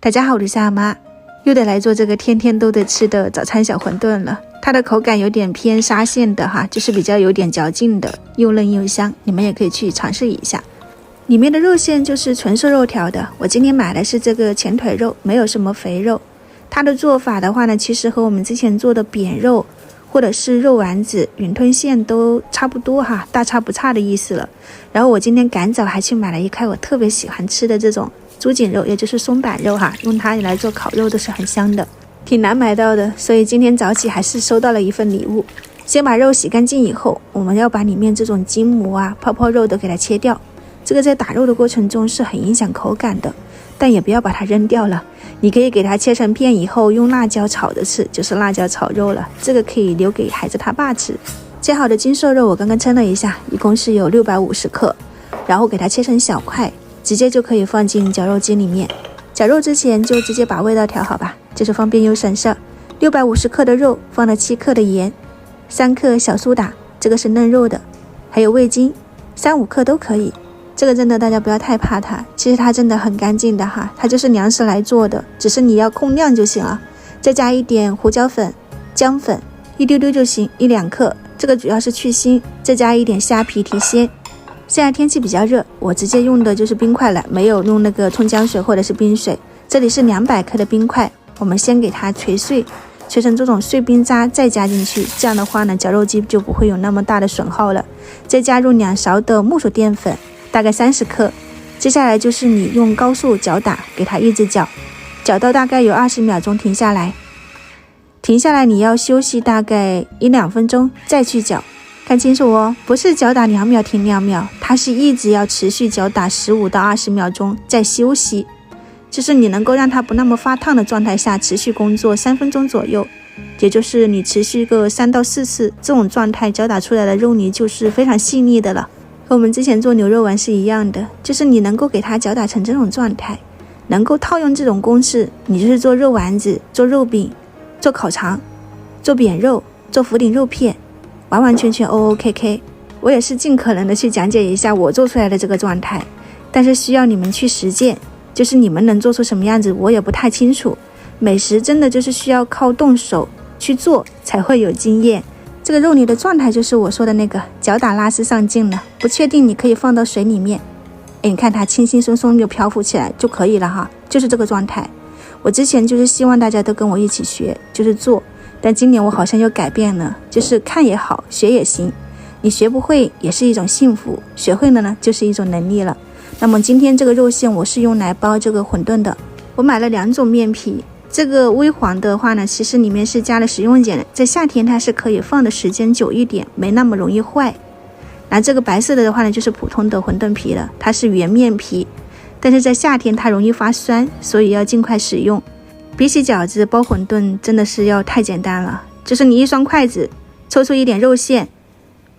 大家好，我是夏妈，又得来做这个天天都得吃的早餐小馄饨了。它的口感有点偏沙县的哈，就是比较有点嚼劲的，又嫩又香，你们也可以去尝试一下。里面的肉馅就是纯瘦肉条的，我今天买的是这个前腿肉，没有什么肥肉。它的做法的话呢，其实和我们之前做的扁肉或者是肉丸子、云吞馅都差不多哈，大差不差的意思了。然后我今天赶早还去买了一块我特别喜欢吃的这种猪颈肉，也就是松板肉哈，用它来做烤肉都是很香的，挺难买到的，所以今天早起还是收到了一份礼物。先把肉洗干净以后，我们要把里面这种筋膜啊、泡泡肉都给它切掉，这个在打肉的过程中是很影响口感的，但也不要把它扔掉了，你可以给它切成片以后用辣椒炒着吃，就是辣椒炒肉了，这个可以留给孩子他爸吃。切好的精瘦肉我刚刚称了一下，一共是有650克，然后给它切成小块，直接就可以放进绞肉机里面。绞肉之前就直接把味道调好吧，就是方便又省事。650克的肉放了7克的盐，3克小苏打，这个是嫩肉的，还有味精3-5克都可以。这个真的大家不要太怕它，其实它真的很干净的哈，它就是粮食来做的，只是你要控量就行了。再加一点胡椒粉、姜粉，一丢丢就行，1-2克，这个主要是去腥，再加一点虾皮提鲜。现在天气比较热，我直接用的就是冰块了，没有用那个葱姜水或者是冰水。这里是200克的冰块，我们先给它捶碎，捶成这种碎冰渣，再加进去，这样的话呢，绞肉机就不会有那么大的损耗了。再加入2勺的木薯淀粉，大概30克。接下来就是你用高速搅打，给它一直搅，搅到大概有20秒钟停下来。停下来你要休息大概1-2分钟再去搅，看清楚哦，不是搅打2秒停2秒，它是一直要持续搅打15到20秒钟再休息，就是你能够让它不那么发烫的状态下持续工作3分钟左右，也就是你持续个3到4次，这种状态搅打出来的肉泥就是非常细腻的了，和我们之前做牛肉丸是一样的，就是你能够给它搅打成这种状态，能够套用这种公式，你就是做肉丸子、做肉饼、做烤肠、做扁肉、做福鼎肉片，完完全全 OOKK。 我也是尽可能的去讲解一下我做出来的这个状态，但是需要你们去实践，就是你们能做出什么样子我也不太清楚，美食真的就是需要靠动手去做才会有经验。这个肉泥的状态就是我说的那个搅打拉丝上劲了，不确定你可以放到水里面，你看它轻轻松松就漂浮起来就可以了哈，就是这个状态。我之前就是希望大家都跟我一起学，就是做，但今年我好像又改变了，就是看也好，学也行，你学不会也是一种幸福，学会了呢就是一种能力了。那么今天这个肉馅我是用来包这个馄饨的，我买了2种面皮，这个微黄的话呢，其实里面是加了食用碱的，在夏天它是可以放的时间久一点，没那么容易坏。那这个白色的话呢，就是普通的馄饨皮了，它是原面皮，但是在夏天它容易发酸，所以要尽快使用。比起饺子包馄饨真的是要太简单了，就是你一双筷子抽出一点肉馅，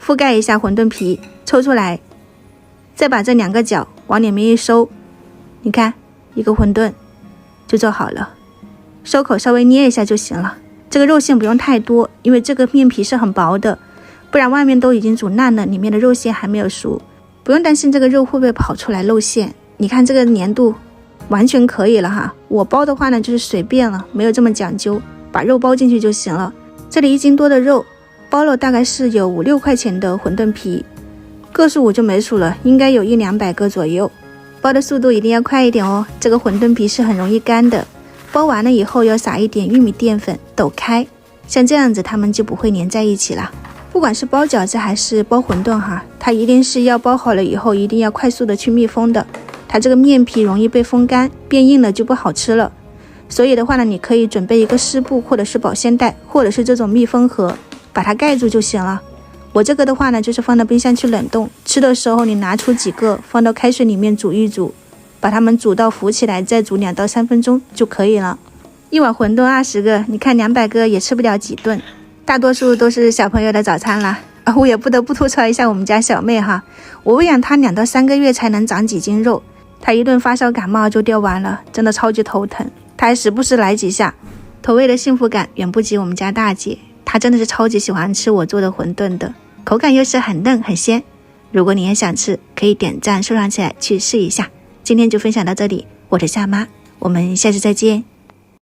覆盖一下馄饨皮，抽出来，再把这2个角往里面一收，你看一个馄饨就做好了，收口稍微捏一下就行了。这个肉馅不用太多，因为这个面皮是很薄的，不然外面都已经煮烂了，里面的肉馅还没有熟，不用担心这个肉会不会跑出来露馅。你看这个粘度完全可以了哈，我包的话呢就是随便了，没有这么讲究，把肉包进去就行了。这里1斤多的肉包了大概是有5-6块钱的馄饨皮，个数我就没数了，应该有100-200个左右。包的速度一定要快一点哦，这个馄饨皮是很容易干的。包完了以后要撒一点玉米淀粉抖开，像这样子它们就不会粘在一起了。不管是包饺子还是包馄饨哈，它一定是要包好了以后一定要快速的去密封的，它这个面皮容易被风干，变硬了就不好吃了。所以的话呢，你可以准备一个湿布或者是保鲜袋，或者是这种密封盒，把它盖住就行了。我这个的话呢，就是放到冰箱去冷冻，吃的时候你拿出几个放到开水里面煮一煮，把它们煮到浮起来，再煮2到3分钟就可以了。一碗馄饨20个，你看200个也吃不了几顿，大多数都是小朋友的早餐啦。我也不得不吐槽一下我们家小妹哈，我喂养她2到3个月才能长几斤肉，她一顿发烧感冒就掉完了，真的超级头疼。她还时不时来几下，投喂的幸福感远不及我们家大姐，她真的是超级喜欢吃我做的馄饨的，口感又是很嫩很鲜。如果你也想吃，可以点赞收藏起来去试一下。今天就分享到这里，我是夏妈，我们下次再见。